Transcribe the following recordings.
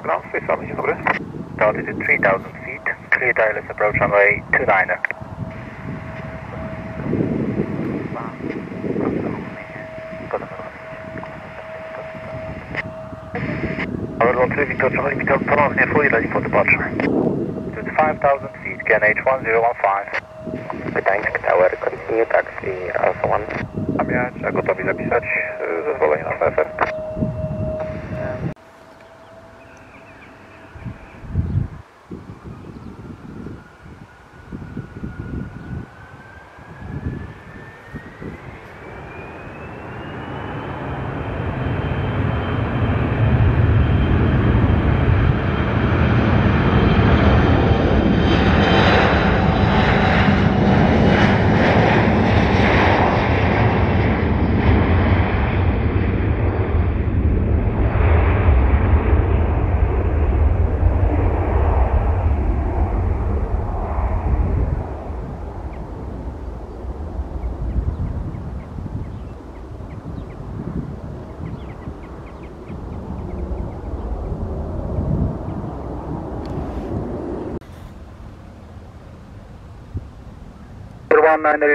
Ground, z tej strony, dzień dobry. Altitude 3000 feet, clear tailless approach runway 29er. However, 3 Victor Charlie Victor, ponownie fully ready for departure. Altitude 5000 feet, KNH 1015. Gdansk Tower, continue taxi Alpha 1. A mieć, a gotowi zapisać zezwolenie na FFR.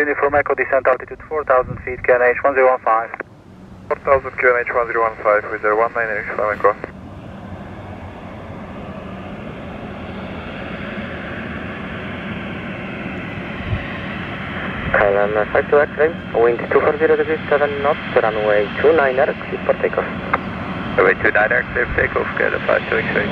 Uniform Echo descent altitude 4000 feet, KNH 1015. 4000 QNH 1015, WIZZAIR A321 Family. KLM 52 X-ray, wind 240 degrees 7 knots, runway 29er, clear for takeoff. Runway 29er, clear for takeoff, KLM 52 X-ray.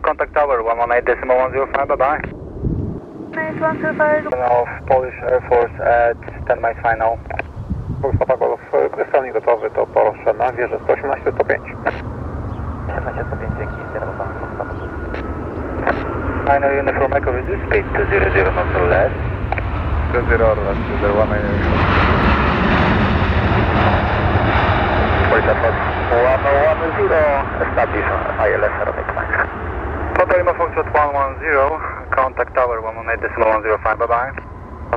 Contact tower 118.105, bye-bye. 125. Of Polish Air Force at 10 miles final. Papa Golf, krystalnie gotowy, to proszę na wieżę 118 105. 118 105, dzięki, Final uniform Echo, reduce speed to 00 knots or less. 00 or less, WIZZAIR A321. Police Air Force 1010, establish ILS aerobic line. Total Lima Foxtrot 110, contact tower 118.105, bye-bye.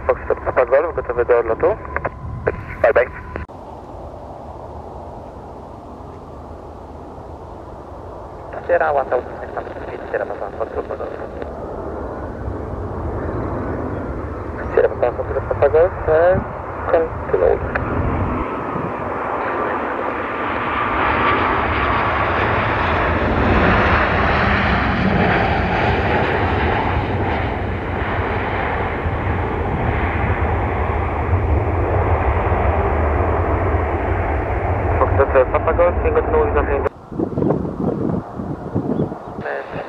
Foxtrot Papa Golf, gotowy do odlotu? Bye-bye. Sierra Łasa, tam Sierra Papa Foxtrot Papa Golf. Sierra Papa Foxtrot Papa Golf, continue. Papa Golf, gotowy do zawiedzenia.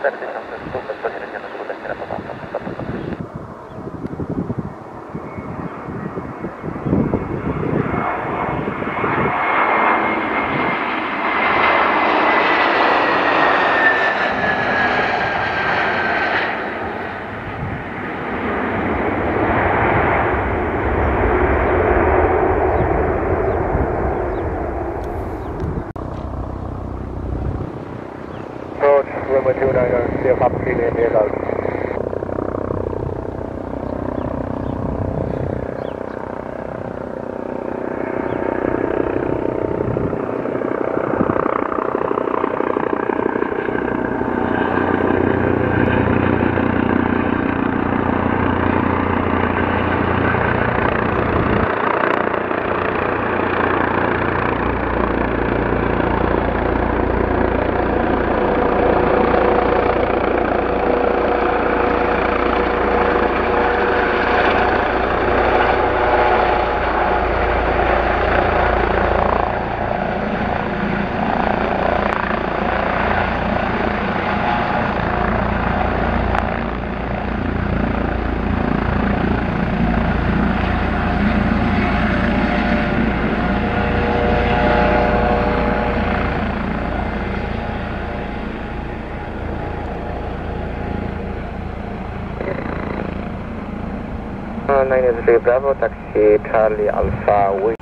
4000 stóp, bezpośrednio do góry, Sierra Papa Golf. 93 Bravo, taxi Charlie Alpha Wing.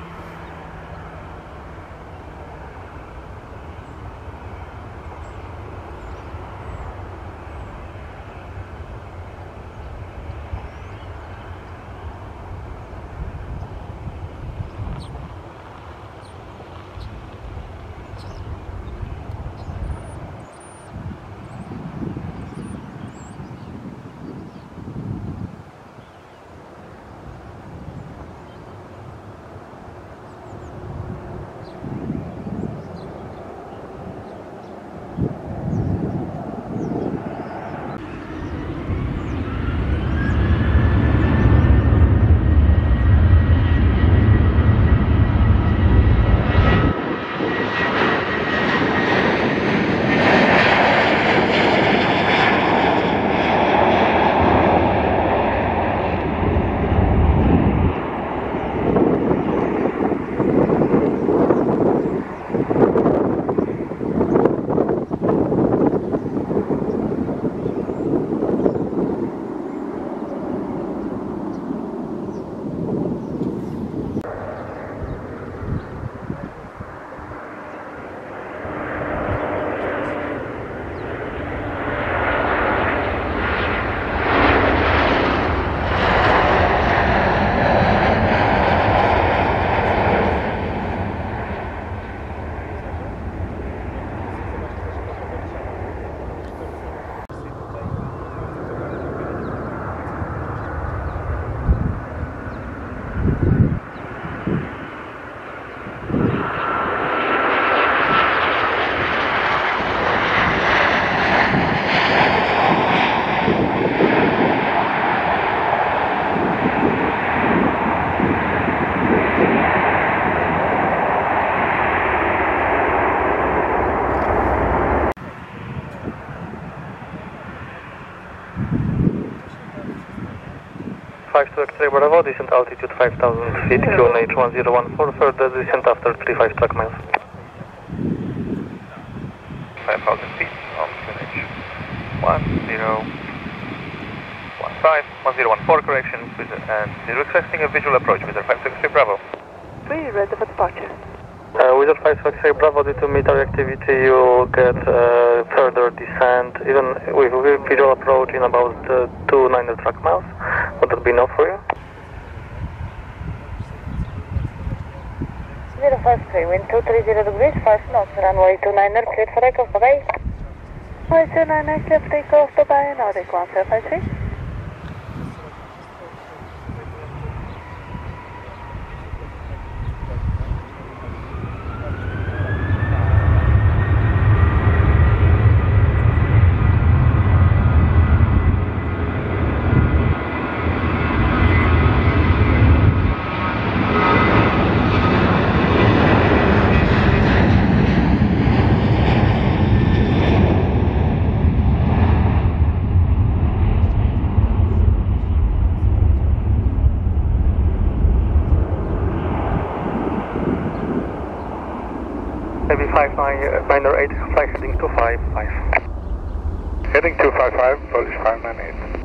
X-ray Bravo, descent altitude 5,000 feet, QNH 1014, further descent after 35 track miles. 5,000 feet on QNH 1014, correction, and requesting a visual approach with a 563 Bravo. Free, ready for departure. With a 563 Bravo, due to military activity, you get further descent, even with visual approach in about 2 track miles. Would that be enough for you? 053, wind 230 degrees, 5 knots, runway 29er, cleared for takeoff, bye-bye. Runway 29er, cleared for takeoff, bye-bye, Nordic 1753. Maybe 598, fly heading 255. Heading 255, Polish 598.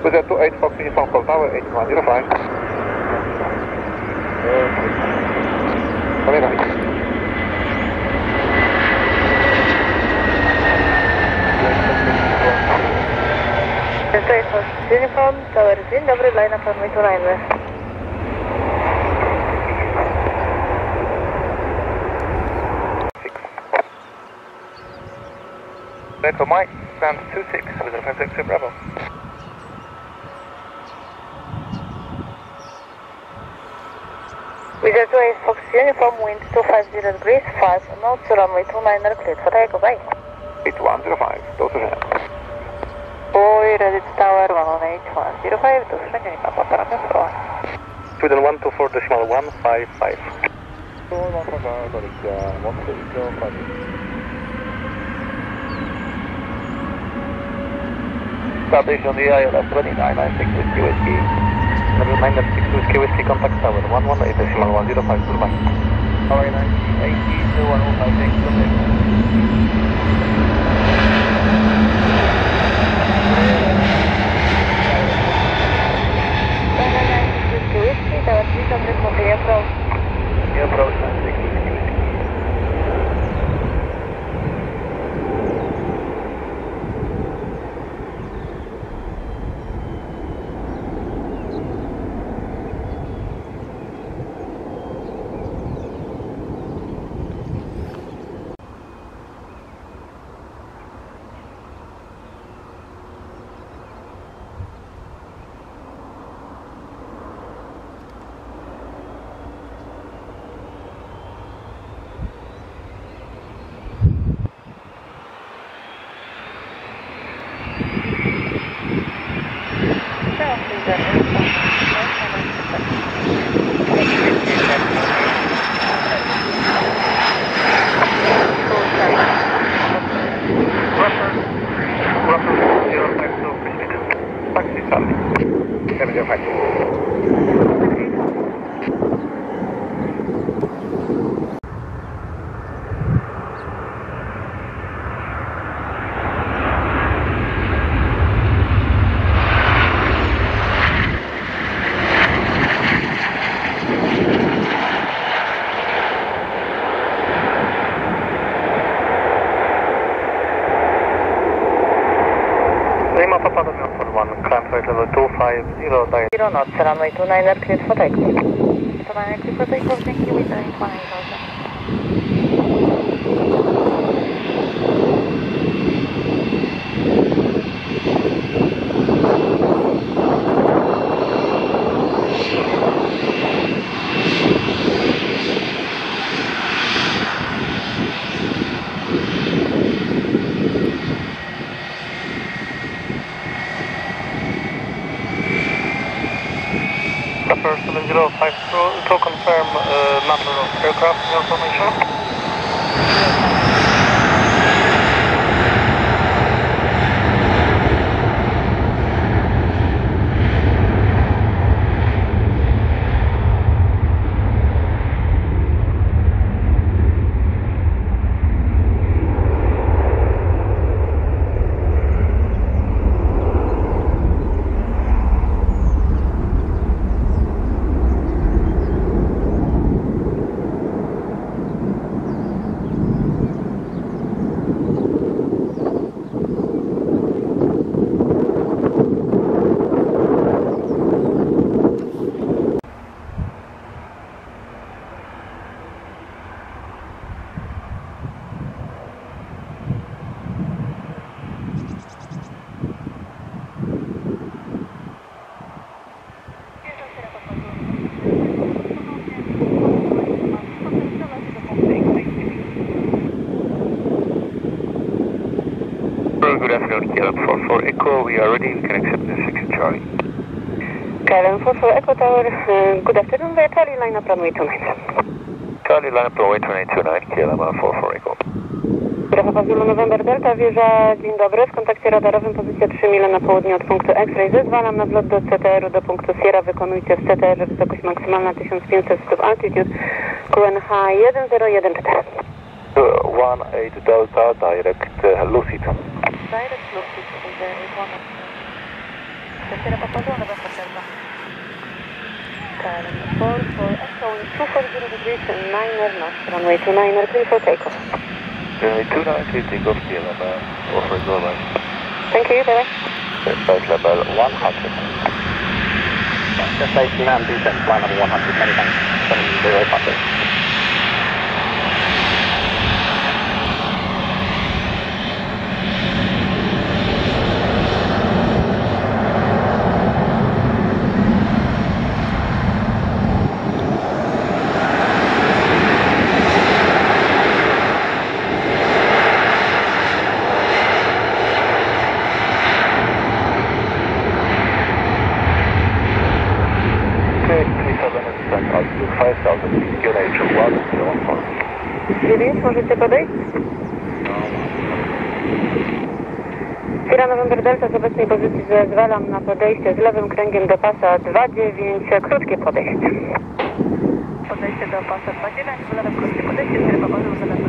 WIZZAIR 28 Fox Uniform Call Tower 8105. Pamiętaj. Destroy Fox Uniform, Tower Dzień dobry, line up runway 29 Echo Mike, stand 26 with a 563 Bravo. WIZZAIR 28 Fox Uniform, wind 250 degrees, 5 knots, runway 29er, cleared for takeoff, bye. 8105, do usłyszenia. Boy, ready to tower 118 do usłyszenia i papa parametru. Sweden 124.155. Establish on the ILS 2996 Whiskey Whiskey. 996 Whiskey Whiskey, contact tower 118.105, goodbye. Tower 980-1056, Tower 300, copy approach. Your approach 96 Whiskey Whiskey. Zero knots, runway 29 cleared for takeoff. 29 cleared for takeoff, thank you, WIZZAIR Pepper 7052 to confirm number of aircraft in your formation. Good afternoon, KLM 44 Echo. We are ready. We can accept the 6 Charlie. KLM 44 Echo Tower, good afternoon, we are Charlie, line up runway 29. Charlie, line up runway 2929, KLM 44 Echo. Bravo Zulu November Delta, wieża, dzień dobry, w kontakcie radarowym pozycja 3 mile na południe od punktu X-ray. Zezwalam na wlot do CTR-u do punktu Sierra, wykonujcie w CTR wysokość maksymalna 1500 stóp altitude, QNH 1014. 18 Delta, direct Lucid. Direct Lucid, Sierra Papa November Delta. KLM 44 Echo, 240 degrees and 9 knots, runway 29 clear for takeoff. 29 takeoff, KLM 44 Echo, line. Thank you, bye-bye. Flight level 100. Just 18 and descent, flight level 100, many thanks, 70 Możecie podejść? Sierra November Delta z obecnej pozycji zezwalam na podejście z lewym kręgiem do pasa 29, krótkie podejście. Podejście do pasa 29, w lewym krótkie podejście, Sierra November Delta.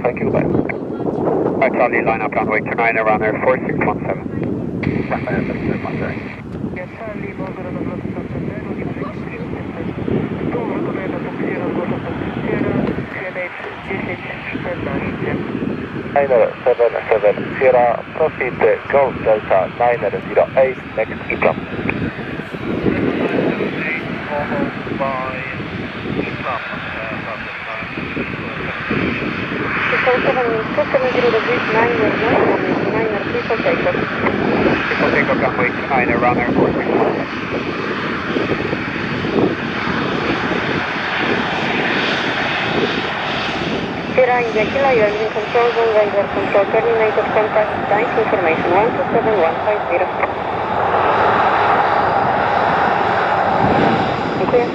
Thank you, bye. Charlie, line up runway 29 around there, 4617. Ja Charlie, mogę do wrotu do Ceteru, nie mogę tu wykonuję do punktu Sierra, zgłaszam punkt Sierra, QNH 1014. 977 Sierra, proceed Golf Delta 908, next EPLAM. Almost by EPLAM, People take up runway 29 around there, 4617. Sierra India Kilo, you are in control zone, radar control, terminated contact, Gdansk information 127150. Dziękuję.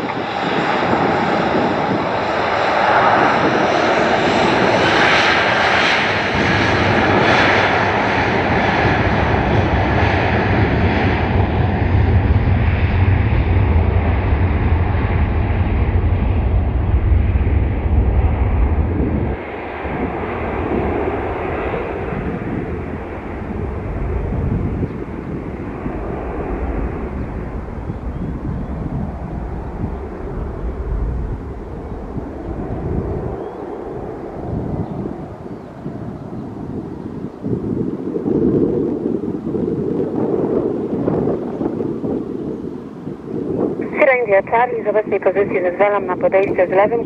Sierra India Charlie, z obecnej pozycji zezwalam na podejście z lewym.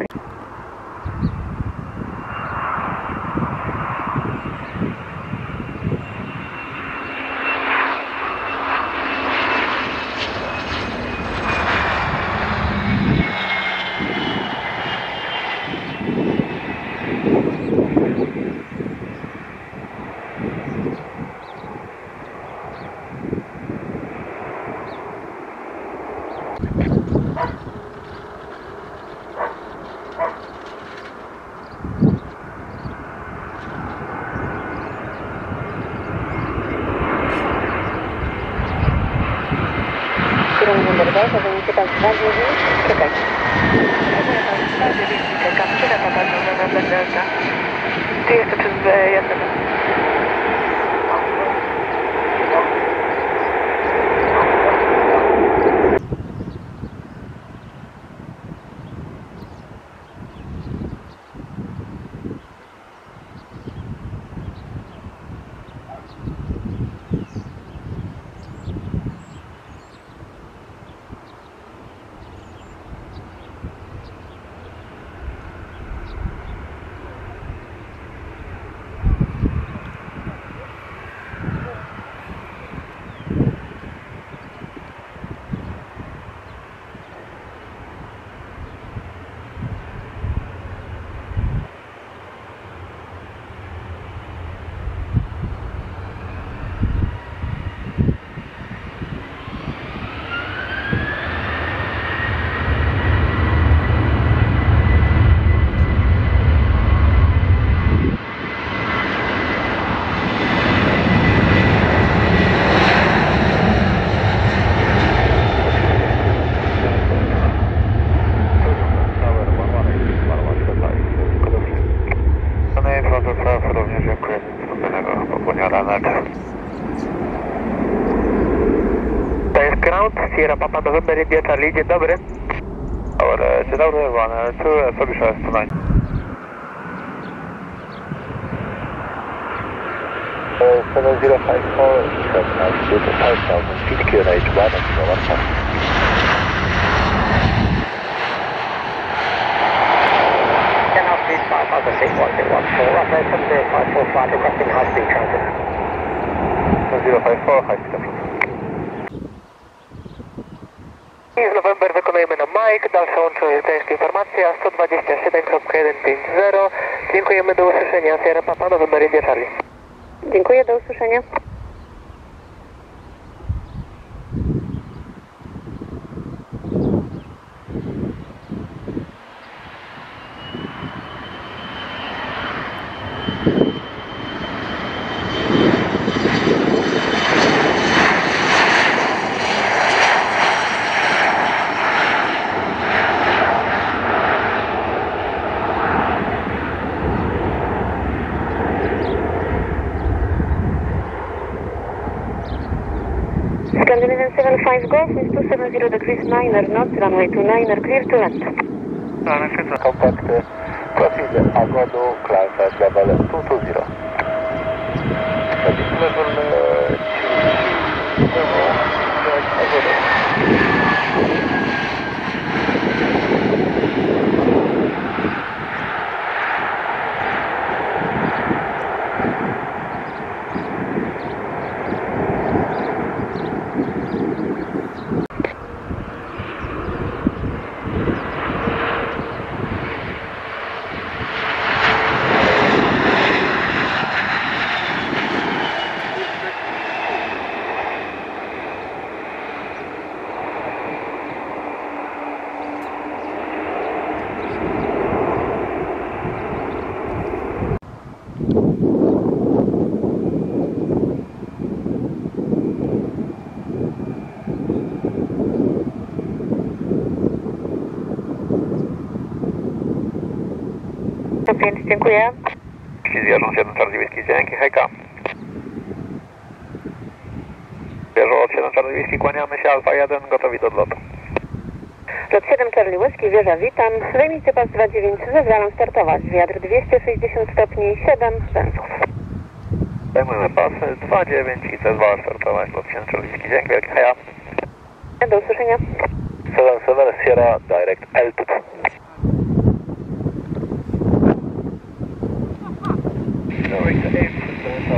Delta, zajmijcie pan 29, czekajcie. Czekam, Sierra November Delta. Ty jeszcze przez jestem. Sierra Papa November India Charlie, dzień dobry. Dzień dobry, tu sobie szans tonight. 7054, 5000 feet, QNH 1015. Channel Gdańsk informacja 127.150. Dziękujemy, do usłyszenia. Sierra Papa, November India Charlie. Dziękuję, do usłyszenia. Scandinavian 75 Golf is 270 degrees 9er knots, runway 29er, clear to land. Kontakt Profile Agodu, class level 220. Level Dziękuję. Zjeżdżą 7 Charlie Whisky, dzięki, hejka. Wieżo od 7 Charlie Whisky, kłaniamy się, Alfa 1, gotowi do odlotu. Lot 7 Charlie Whisky, wieża, witam. Zajmijcie pas 29, zezwalam startować. Wiatr 260 stopni, 7 węzłów. Zajmujemy pasy 29 i zezwala startować, lot 7 Charlie Whisky, dzięki, wielkie, heja. Do usłyszenia. 7 Sierra, direct altitude. Direct 8,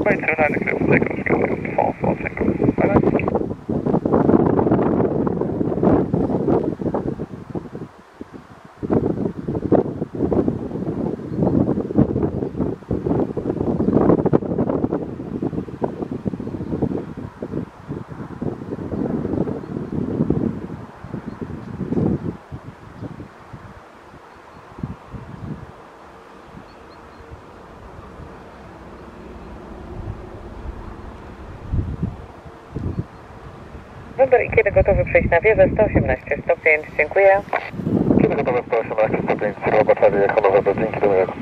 Wait, 29 clear, Lake Scandinavian Falls, Los Angeles. Bye-bye. November i kiedy gotowy przejść na wieżę 118 stopień, dziękuję. Kiedy gotowe 118 stopień, Sierra Charlie, jako November, dzięki do miłego.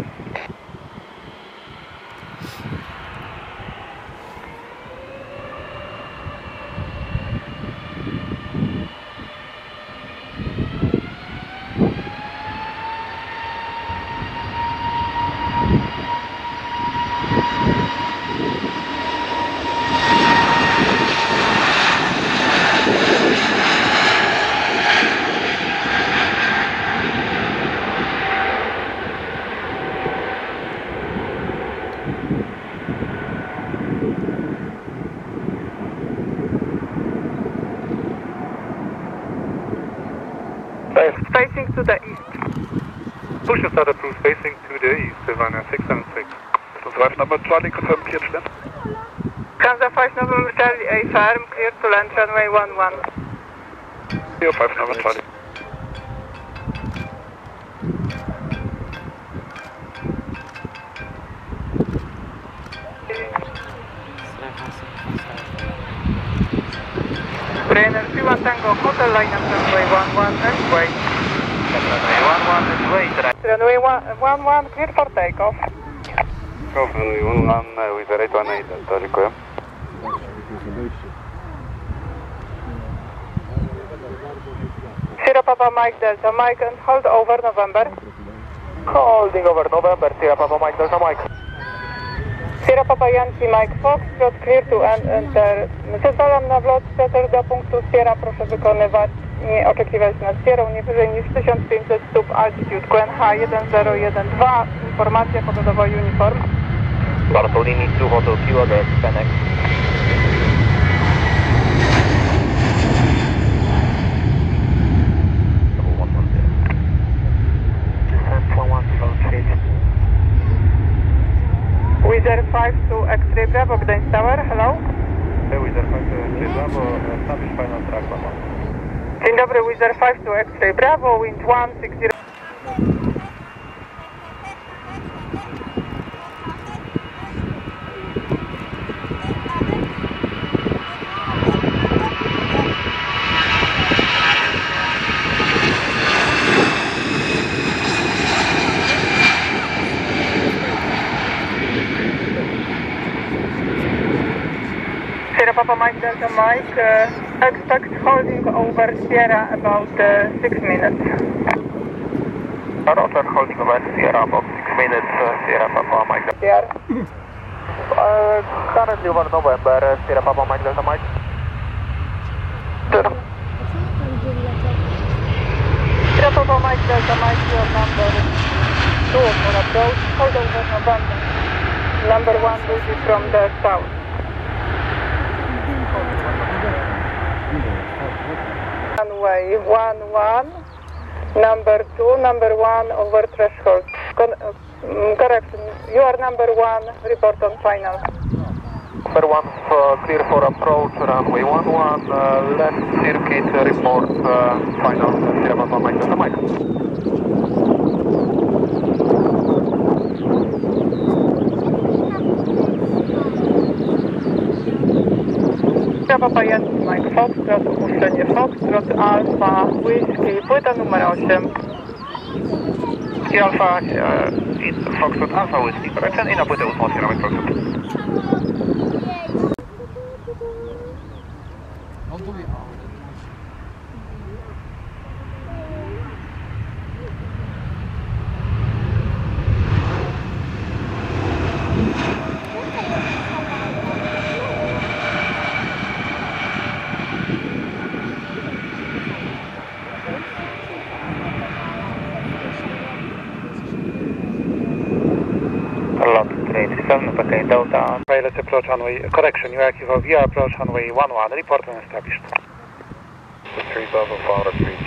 Facing to the east. Push your start approved facing to the east, Savannah 676. So 5 number Charlie, confirm clear to land. Kansas 5 November Charlie, A firm, clear to land runway 11. 5 number Charlie. Brainer 31 Tango, hotel line up runway 11 and wait. Runway 11, clear for takeoff. Runway 11, WIZZAIR A321, dziękuję. Sierra Papa Mike Delta Mike and hold over November. Holding over November, Sierra Papa Mike Delta Mike. Sierra Papa Yankee Mike Foxtrot, clear to enter. Zezalam na wlot Ceter do punktu Sierra, proszę wykonywać, nie oczekiwać nad Sierrą, nie wyżej niż 1500 stóp, altitude QNH 1012, informacja pogodowa uniform. Bartolini 2 Hotel Kilo, the Fenix. WIZZAIR 5 to X-ray Bravo, Gdansk Tower, hello. WIZZAIR 5 to X-ray Bravo, establish final track level. Dzień dobry, WIZZAIR 5 to X-ray Bravo, wind 160. Sierra Papa Mike Delta Mike, expect holding over Sierra about 6 minutes. Roger, holding over Sierra about 6 minutes, Sierra Papa Mike Delta. Sierra. Currently over November, Sierra Papa Mike Delta Mike. Sierra Papa Mike Delta Mike, your number 2 for approach, hold over November. Number 1 will be from the south. Runway 11, number 2, number 1 over threshold. Correction, you are number 1, report on final. Number 1 clear for approach, runway 11, left circuit, report final, Sierra Papa Mike Delta Mike. Sierra Papa Yankee Mike Foxtrot, opuszczenie Foxtrot, Alfa, Whisky, płyta numer 8. I Alfa, Foxtrot, Alfa, Whisky, correction, i na płytę 8 otwieramy Foxtrot. Lot 337, Pekka Delta. Let's approach runway, correction, you active via approach runway 11, report when established. 3000, 403,